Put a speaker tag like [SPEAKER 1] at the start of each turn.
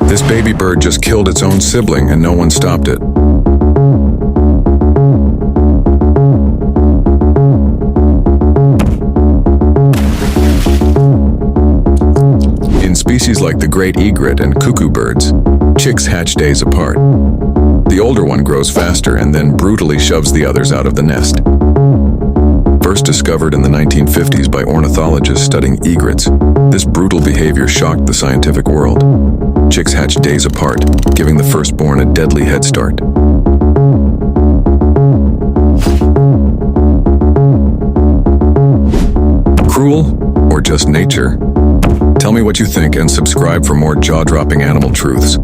[SPEAKER 1] This baby bird just killed its own sibling and no one stopped it. In species like the great egret and cuckoo birds, chicks hatch days apart. The older one grows faster and then brutally shoves the others out of the nest. First discovered in the 1950s by ornithologists studying egrets, this brutal behavior shocked the scientific world. Chicks hatch days apart, giving the firstborn a deadly head start. Cruel or just nature? Tell me what you think and subscribe for more jaw-dropping animal truths.